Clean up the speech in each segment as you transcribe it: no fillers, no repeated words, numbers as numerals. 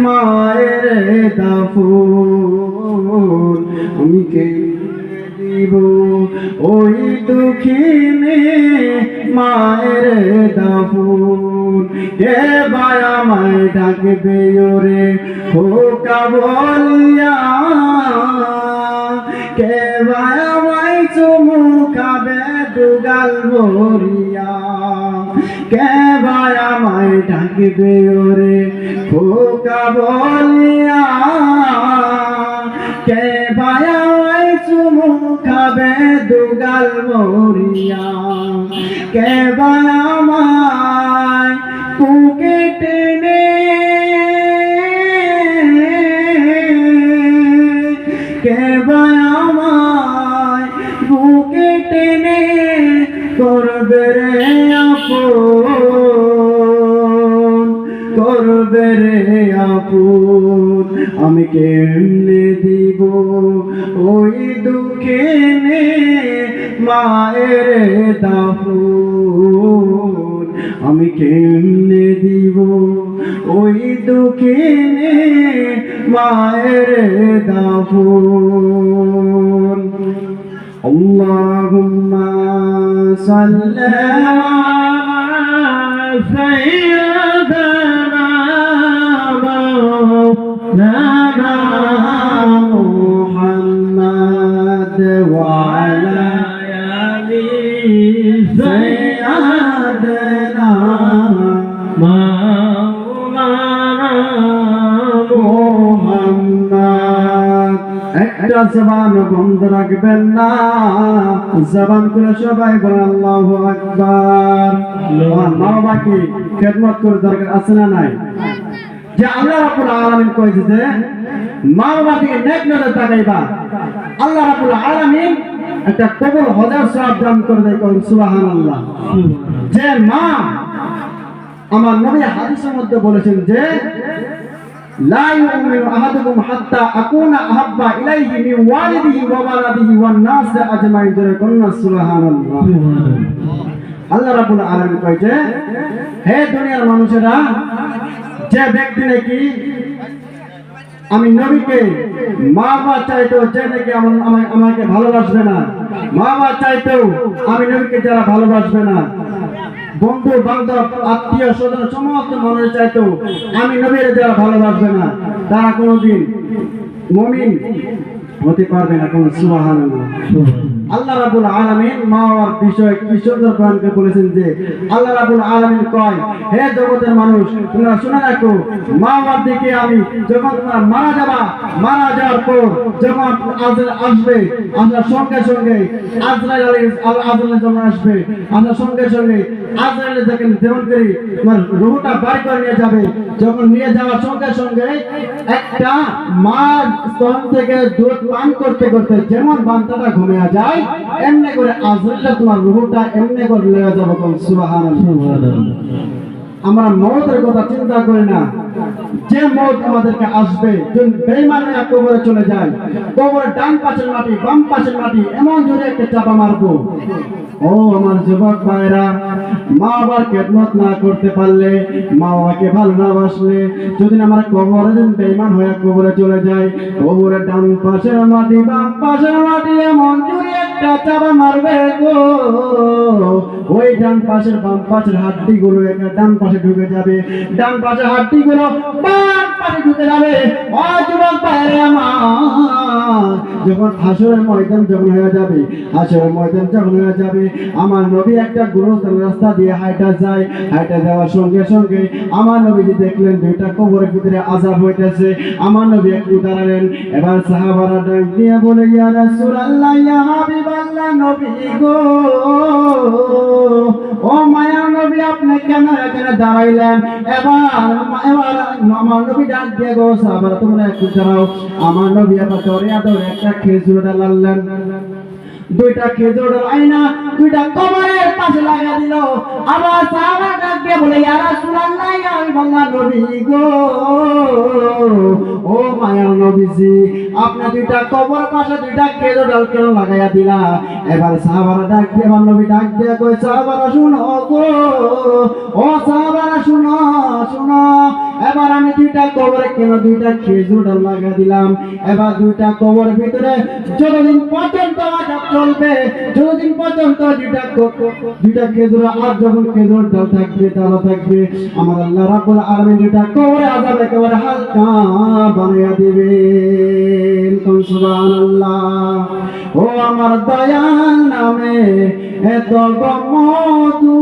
মায়ের দাফন আমি কেমনে দিব ওই দুঃখিনী মায়ের দাফন কে বায়া মায় ডাকবে ওরে খোকা বলিয়া কে বায়া মায় চুমু খাবে দুগাল ভরিয়া কে বায়া মায় ডাকবে ওরে খোকা বলিয়া কে বায়া মায় চুমু খাবে দুগাল ভরিয়া কে বায়া মায় বুকে টেনে কে বায়া মায় বুকে টেনে করবে রে আপন করবে রে আপন আমি কেমনে দিব ওই দুঃখিনী মায়ের দাফন আমি কেমনে দিব ওই দুঃখিনী মায়ের দাফন আল্লাহুম্মা সাল্লি আলা সাইয়্যিদিনা মাওলানা মুহাম্মাদ ওয়া আলা আলি সাইয়্যিদিনা মাওলানা মুহাম্মাদ একটা জবান বন্ধ রাখবেন না জবান খুলে সবাই বলেন আল্লাহু আকবার মা বাবাকে খেদমত করে দরকার আছে না নাই যে আল্লাহ রাব্বুল আলামিন কইছে যে মা বাবাকে নেক নজর তাকাইবা আল্লাহ রাব্বুল আলামিন একটা কবুল হাজার সওয়াব দান করে দেয় সুবহানাল্লাহ যে মা আমার নবী হাদিসের মধ্যে বলেছেন যে লা ইউমিনু আহাদুকুম হাত্তা আকুনা আহাব্বা ইলাইহি মিন ওয়ালিদিহি ওয়া ওয়ালাদিহি ওয়ান নাস আজমাইন জোরে কন্না সুবহানাল্লাহ আল্লাহ রাব্বুল আলামিন কইছে হে দুনিয়ার মানুষেরা যে ব্যক্তি নাকি আমি নবীকে মা বাবা চাইতো যে নাকি আমাকে ভালোবাসবে না মা বাবা চাইতো আমি নবীকে যারা ভালোবাসবে না বন্ধু বান্ধব আত্মীয় স্বজন সমস্ত মানুষ চাইতো আমি নবীর যারা ভালোবাসবে না তারা কোনোদিন মুমিন হতে পারবে না কোন সুবহানাল্লাহ আল্লাহ রাব্বুল আলামিন মা বাবার বিষয়ে কি সুন্দর কোরআনকে বলেছেন যে আল্লাহ রাব্বুল আলামিন কয় হে জগতের মানুষ তোমরা শুনে রাখো মা বাবার দিকে আমি যখন তোমরা মারা যাওয়ার পর যখন আজরাইল আসবে আসার সঙ্গে সঙ্গে আজরাইল যখন আসবে আসার সঙ্গে সঙ্গে আজরাইল যখন যেমন করি তোমার রূহটা বার করে নিয়ে যাবে যখন নিয়ে যাওয়ার সঙ্গে সঙ্গে একটা মা স্তন থেকে দুধ পান করতে করতে যেমন বান্দাটা ঘুমিয়ে যায় এমনি করে আজরাইল তোমার রূহটা এমনি করে নিয়ে যাবে সুবহানাল্লাহ আমরা মওতের কথা চিন্তা করি না যে মওত আমাদেরকে আসবে যদি বেঈমানরা কবরে চলে যায় কবরের ডান পাশের মাটি বাম পাশের মাটি এমন জোরে একটা চাপা মারবো ও আমার যুবক ভাইরা মা বাবার খেদমত না করতে পারলে মা বাবাকে ভালো না বাসলে যদি আমার কবরে যদি বেঈমান হয়ে কবরে চলে যায় কবরের ডান পাশের মাটি বাম পাশের মাটি এমন জোরে একটা চাপা মারবে গো ওই ডান পাশের বাম পাশের হাড্ডিগুলো একটা ডান পাশে ঢুকে যাবে ডান পাশের হাড্ডিগুলো বাম পাশে ঢুকে যাবে ও যুবক ভাইরা আমার যখন হাসরের ময়দান যখন হয়ে যাবে হাসরের ময়দান যখন হয়ে যাবে আমার নবী একটা গুরুতর রাস্তা দিয়ে হাইটা যায় হাইটা যাওয়ার সঙ্গে সঙ্গে আমার নবীজি দেখলেন দুইটা কবরের ভিতরে আযাব হইতেছে আমার নবী একটু দাঁড়ালেন এবার সাহাবারা ডাক দিয়ে বলে ইয়া রাসূলুল্লাহ ইয়া হাবিবাল্লাহ নবী গো ও মায়া নবী আপনি কেন এখানে দাঁড়াইলেন এবার আমার নবী ডাক দিয়ে গো সাহাবারা তোমরা একটু দাঁড়াও আমার নবী এবার ধরে একটা খেজুর ডাল আনলেন দুইটা খেজুর ডাল আইনা দুইটা কবরের পাশে লাগা দিল আবার সাহাবারা ডাক দিয়ে বলে ইয়া রাসূলুল্লাহ ইয়া হাবিবাল্লাহ নবী গো ও মায়া নবীজি আপনি দুইটা কবর পাশে দুইটা খেজুর ডাল কেন লাগাইয়া দিলা? এবার সাহাবারা ডাক দিয়ে আমার নবী ডাক দিয়ে কই সাহাবারা শুনো গো, ও সাহাবারা শুনো শুনো, এবার আমি দুইটা কবরে কেন দুইটা খেজুর ডাল লাগা দিলাম? এবার দুইটা কবরের ভিতরে যতদিন পর্যন্ত আযাব চলবে, যতদিন পর্যন্ত দুইটা খেজুর আর যখন খেজুর ডাল থাকবে তারা থাকবে, আমার আল্লাহ রাব্বুল আলামিন দুইটা কবরে আযাব একেবারে হালকা বানাইয়া দিবেন। সুবহানাল্লাহ। ও আমার দয়াল নামে এত মধু,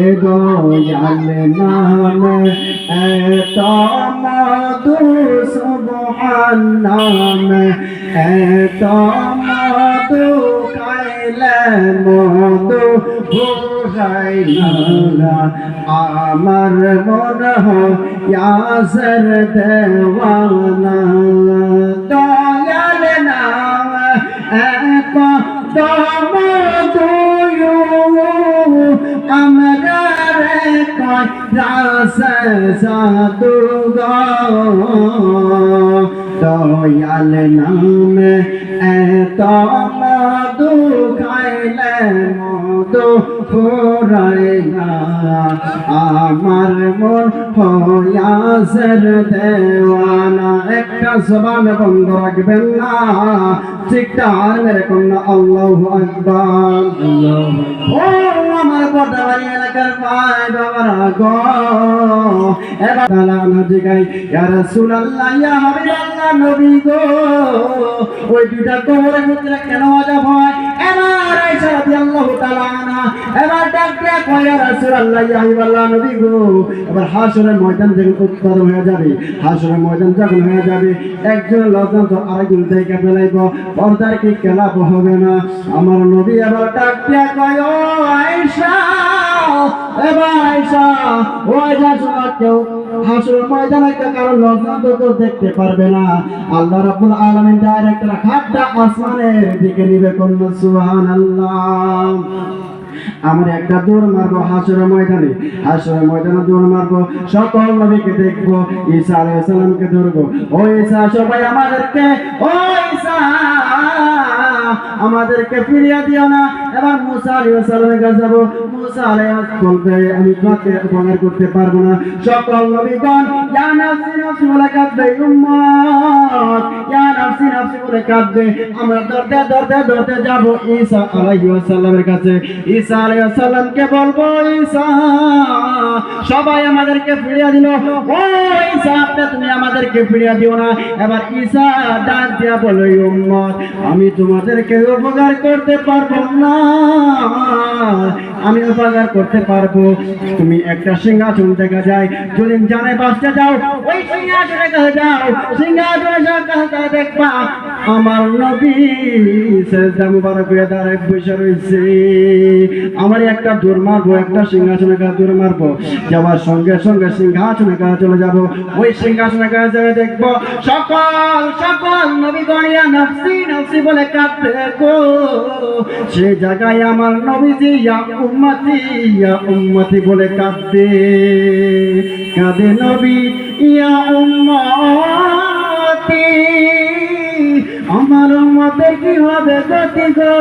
এ দয়াল নামে এত মধু, সুবহান নামে এত মধু, খাইলে মধু ফুরাইলা, আমার মন ইয়াসের দেওয়ানা, দয়াল নাম এত মধু, আমরা রে কয় রাসে সাধু গো, দয়াল নাম এত মধু, খাইলে মধু ফুরাইলা, আমার মন হইয়াছের দেওয়ানা। একটা জবান বন্ধ রাখবেন না, চিৎকার মেরে কন্যা আল্লাহু আকবার। ও আমার বড়বাড়ি এলাকার ভাই বাবারা গো, এবার তালানা জিগাই ইয়া রাসূলুল্লাহ ইয়া হাবিবাল্লাহ নবী গো, ওই দুইটা কবরের ভিতরে কেন আযাব হয়? এবার আয়েশা রাদিয়াল্লাহু তাআলা আনহা এবার ডাক দিয়ে কয় ইয়া রাসূলুল্লাহ ইয়া হাবিবাল্লাহ নবী গো, এবার হাশরের ময়দান যখন উত্তর হয়ে যাবে, হাশরের ময়দান যখন হয়ে যাবে, একজন লজ্জান্ত আরেকজন দেখে ফেলাইব, পর্দার কি খেলাপ হবে না? আমার নবী এবার ডাক দিয়ে কয় ও আয়েশা, এবার আয়েশা ও আয়েশা শোনো, কেউ হাশরের ময়দানে কারো লজ্জান্ত কেউ দেখতে পারবে না। আল্লাহ রাব্বুল আলামিন ডাইরেক্ট হাতটা আসমানের দিকে নিবে, কন্যা সুবহানাল্লাহ। আমরা একটা দৌড় মারবো হাশরের ময়দানে, হাশরের ময়দানে দৌড় মারবো, সকল নবীকে দেখবো, ঈসা আলাইহিস সালামকে ধরবো, ও ঈসা সবাই আমাদেরকে, ও ঈসা আমাদেরকে ফিরিয়ে দিও না। এবার মুসা আলাইহিস সালামের কাছে যাবো, মুসা আলাইহিস বলবে আমি তোমাকে উপকার করতে পারবো না। সকল নবীগণ ইয়া নাফসি নাফসি বলে কাঁদবে, উম্মত ইয়া নাফসি নাফসি বলে কাঁদবে। আমরা দৌড়তে দৌড়তে দৌড়তে যাবো ঈসা আলাইহিস সালামের কাছে, ঈসা আলাইহিস সালামকে বলবো ঈসা সবাই আমাদেরকে ফিরিয়ে দিল, ও ঈসা আপনি তুমি আমাদেরকে ফিরিয়ে দিও না। এবার ঈসা ডাক দিয়া বলে উম্মত আমি তোমাদেরকে উপকার করতে পারবো না, আমি উপকার করতে পারবো। তুমি একটা সিংহাসন দেখা যায়, যদি জানে বাঁচতে যাও ওই সিংহাসনের কাছে যাও, সিংহাসনের কাছে দেখবা আমার নবী সেজদা মুবারক হয়ে দাঁড়ায় বসে রয়েছে। আমার একটা দৌড় মারবো, একটা সিংহাসনের কাছে দৌড় মারবো, যাওয়ার সঙ্গে সঙ্গে সিংহাসনের কাছে চলে যাবো, ওই সিংহাসনের কাছে যাবে দেখবো সকল সকল নবীগণ ইয়া নাফসি নাফসি বলে কাঁদবে গো। সেই জায়গায় আমার নবীজি ইয়া উম্মতি বলে কাঁদবে, কাঁদে নবী ইয়া উম্মতি, আমার উম্মতের কি হবে গতি গো,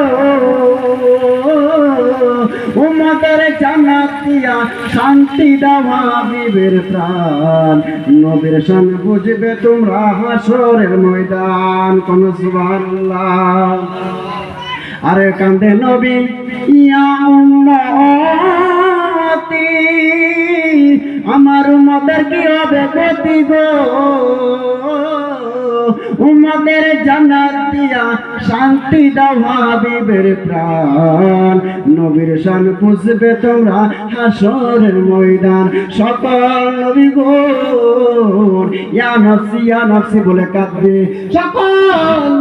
উম্মতের জান্নাত দিয়া শান্তি দাও হাবিবের প্রাণ, নবীর শান বুঝবে তোমরা হাশরের ময়দান। কোন সুবহানাল্লাহ। আরে কান্দে নবী ইয়া উম্মতি, আমার উম্মতের কি হবে গতি গো, উম্মতের জান্নাত দিয়া শান্তি দাও হাবিবের প্রাণ, নবীর শান বুঝবে তোমরা হাশরের ময়দান। সকল নবীগণ ইয়া নাফসি বলে কাঁদবে, সকল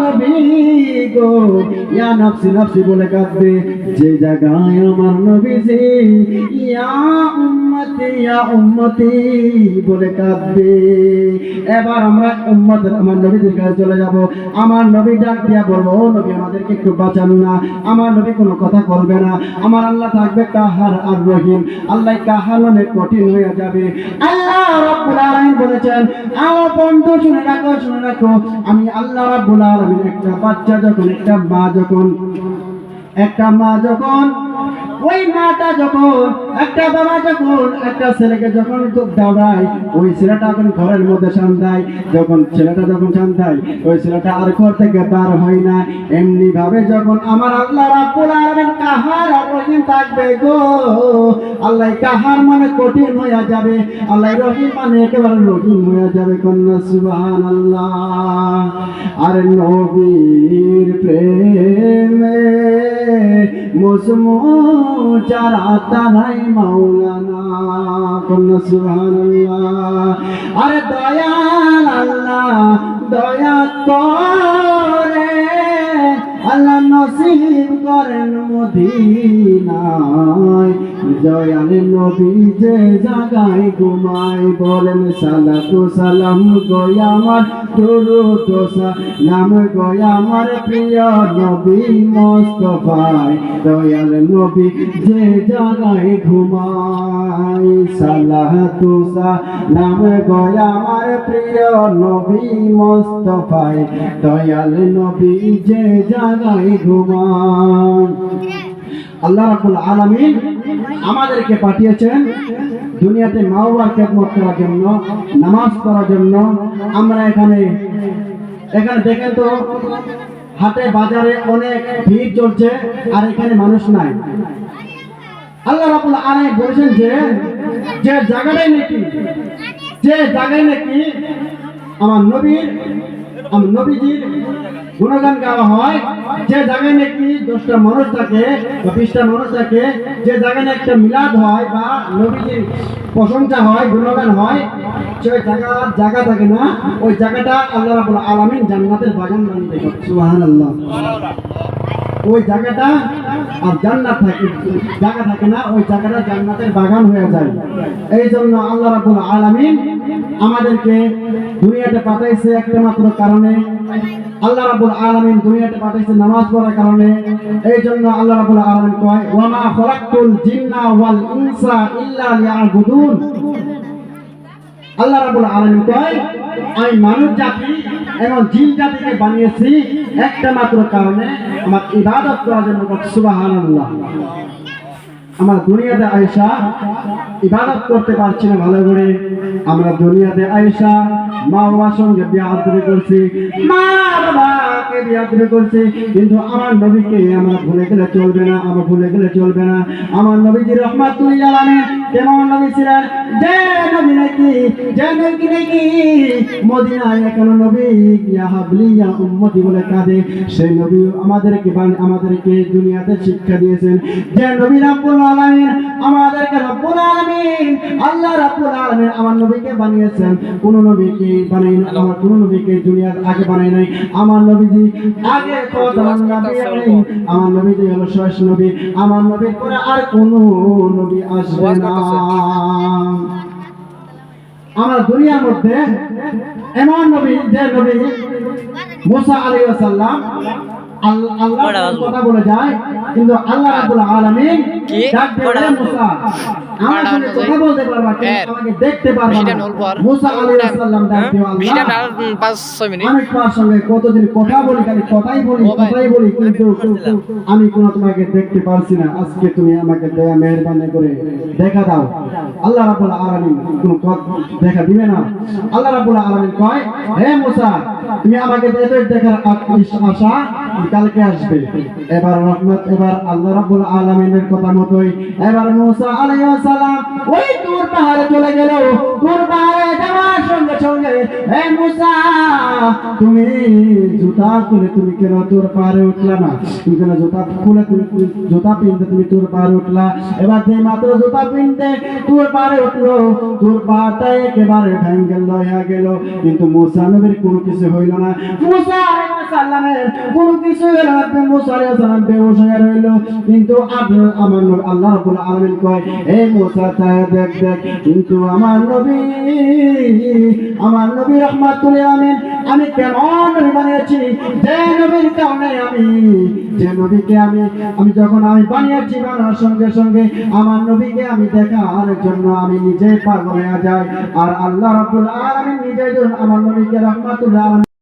নবীগণ ইয়া নাফসি বলে কাঁদবে, যে জায়গায় আমার নবীজি ইয়া উম্মতি ইয়া উম্মতি বলে কাঁদবে। এবার আমরা উম্মতের আমার নবীদের কাছে চলে যাব। আমার নবী ডাক দিয়া বলবো, ও নবী আমাদেরকে একটু বাঁচান না। আমার নবী কোনো কথা বলবে না। আমার আল্লাহ থাকবে কাহার আর রহিম। আল্লাহ কাহার মানে কঠিন হয়ে যাবে। আল্লাহ রাব্বুল আলামিন বলেছেন, আমার বন্ধু শুনে রাখো, শুনে রাখো, আমি আল্লাহ রাব্বুল আলামিন একটা বাচ্চা যখন, একটা মা যখন ওই মাটা যখন, একটা বাবা যখন একটা ছেলেকে যখন দুধ দাওড়ায়, ওই ছেলেটা যখন ঘরের মধ্যে শান্তায়, যখন ছেলেটা যখন শান্তায়, ওই ছেলেটা আর ঘর থেকে বার হয় না। এমনি ভাবে যখন আমার আল্লাহ রাব্বুল আলামিন কাহার আর রহিম থাকবে গো, আল্লাহ কাহার মানে কঠিন হয়ে যাবে, আল্লাহ রহিম মানে একেবারে রহিম হয়ে যাবে। কন্যা সুবহানাল্লাহ। আর নবীর প্রেমে মুসমু চারাতা নাই মাওলানা। কন্যা সুবহানাল্লাহ। আরে দয়াল আল্লাহ দয়া করে, আল্লাহ নসিব করেন মদিনায়। দয়াল নবী যে জায়গায় ঘুমায়, বলেন সালাতু সালাম গয়া আমার, দুরূদ সালাম গয়া আমার প্রিয় নবী মুস্তাফায়। দয়াল নবী যে জায়গায় ঘুমায়, সালাতু সালাম গয়া আমার প্রিয় নবী মুস্তাফায়। দয়াল নবী যে জায়গায় ঘুমায়। আল্লাহ রাব্বুল আলামিন আমাদেরকে পাঠিয়েছেন দুনিয়াতে মা বাবার খেদমত করার জন্য, নামাজ পড়ার জন্য। আমরা এখানে দেখেন তো, হাটে বাজারে অনেক ভিড় চলছে, আর এখানে মানুষ নাই। আল্লাহ রাব্বুল আলামিন বলেছেন যে জায়গাটাই নাকি আমার নবীজির গুণগান গাওয়া হয়, যে জায়গায় নাকি 10টা মানুষ থাকে বা 20টা মানুষ থাকে, যে জায়গায় একটা মিলাদ হয় বা নবীজির প্রশংসা হয়, গুণগান হয়, সেই জায়গা থাকে না, ওই জায়গাটা আল্লাহ রাব্বুল আলামিন জান্নাতের বাগান বানিয়ে দেন। সুবহানাল্লাহ। ওই জায়গাটা আর জান্নাত জায়গা থাকে না, ওই জায়গাটা জান্নাতের বাগান হয়ে যায়। এই জন্য আল্লাহ রাব্বুল আলামিন আমাদেরকে দুনিয়াতে পাঠাইছে একটা মাত্র কারণে। আল্লাহ রাব্বুল আলামিন দুনিয়াতে পাঠাইছে নামাজ পড়ার কারণে। এই জন্য আল্লাহ রাব্বুল আলামিন কয়, ওয়া মা খালাকতুল জিন্না ওয়াল ইনসা ইল্লা লিয়াবুদুন। আল্লাহ রাব্বুল আলামিন কয়, আমি মানব জাতি এবং জিন জাতিকে বানিয়েছি একটা মাত্র কারণে, আমার ইবাদত করার জন্য। সুবহানাল্লাহ। আমরা দুনিয়াতে আয়েশা ইবাদত করতে পারছি না ভালো করে। আমরা দুনিয়াতে আয়েশা মা বাবার সঙ্গে বিয়াদবি করছি, মা বাবাকে বিয়াদবি করছি, কিন্তু আমার নবীকে আমরা ভুলে গেলে চলবে না, আমার নবীজি রাহমাতুল লিল আলামিন কেমন নবী ছিলেন, যে নবী নাকি মদিনায় এখন নবী ইয়া হাবলি ইয়া উম্মতি বলে কাঁদে, সেই নবী আমাদেরকে দুনিয়াতে শিক্ষা দিয়েছেন। যে নবী রাব্বুল আলামিন আমাদেরকে রাব্বুল আলামিন আল্লাহ রাব্বুল আলামিন আমার নবীকে বানিয়েছেন, কোন নবীকে বানাই না, আমার কোন নবীকে দুনিয়ার আগে বানাই নাই। আমার নবীজি আগে কত নবী নেই, আমার নবীজি হলো শেষ নবী, আমার নবীর পরে আর কোন নবী আসবে না। আমার দুনিয়ার মধ্যে এমন নবী, যে নবী মুসা আলাইহিস সালাম আল্লাহ কথা বলে যায়, কিন্তু আল্লাহ রাব্বুল আলামিন ডাক দিয়ে, মুসা আমার সঙ্গে কথা বলতে পারবা, কিন্তু আমাকে দেখতে পারবা না। মুসা আলাইহিস সালাম ডাক দিয়ে, আল্লাহ আমি তোমার সঙ্গে কতদিন কথা বলি, খালি কথাই বলি, কিন্তু আমি কোনো তোমাকে দেখতে পারছি না। আজকে তুমি আমাকে দয়া মেহেরবানি করে দেখা দাও। আল্লাহ রাব্বুল আলামিন কোনো দেখা দিবে না। আল্লাহ রাব্বুল আলামিন কয়, হে মুসা তুমি আমাকে দেখার আশা কালকে আসবে। এবার আল্লাহ রাব্বুল আলামিনের কথা মতোই এবার মুসা আলাইহিস সালাম ওই তুর পাহাড়ে চলে গেল। তুর পাহাড়ে যাওয়ার সঙ্গে সঙ্গে হে মুসা তুমি জুতা খুলে তুমি কেন তোর পারে উঠলা না, তুমি কেন জুতা খুলে তুমি জুতা পিনতে তুমি তোর পারে উঠলা। এবার যে মাত্র জুতা পিনতে তোর পারে উঠলো, তোর পাটা একেবারে ভেঙ্গে লয়া গেল, কিন্তু মুসা নবীর কোনো কিছু হইল না। মুসা আলাইহিস সালামের কোনো কিছু হইল না, মুসা আলাইহিস সালাম বেহুশ হয়ে রইল। কিন্তু আমার নবী আল্লাহ রাব্বুল আলামিন কয় হে মুসা চায় দেখ দেখ, কিন্তু আমার নবী রাহমাতুল আলামিন আমি কেমন নবী বানিয়েছি, যে নবীর কারণে যে নবীকে আমি যখন আমি বানিয়েছি, বানানোর সঙ্গে সঙ্গে আমার নবীকে আমি দেখার জন্য আমি নিজে পাগল হয়ে যাই। আর আল্লাহ রাব্বুল আলামিন নিজে আমার নবীকে রাহমাতুল আলামিন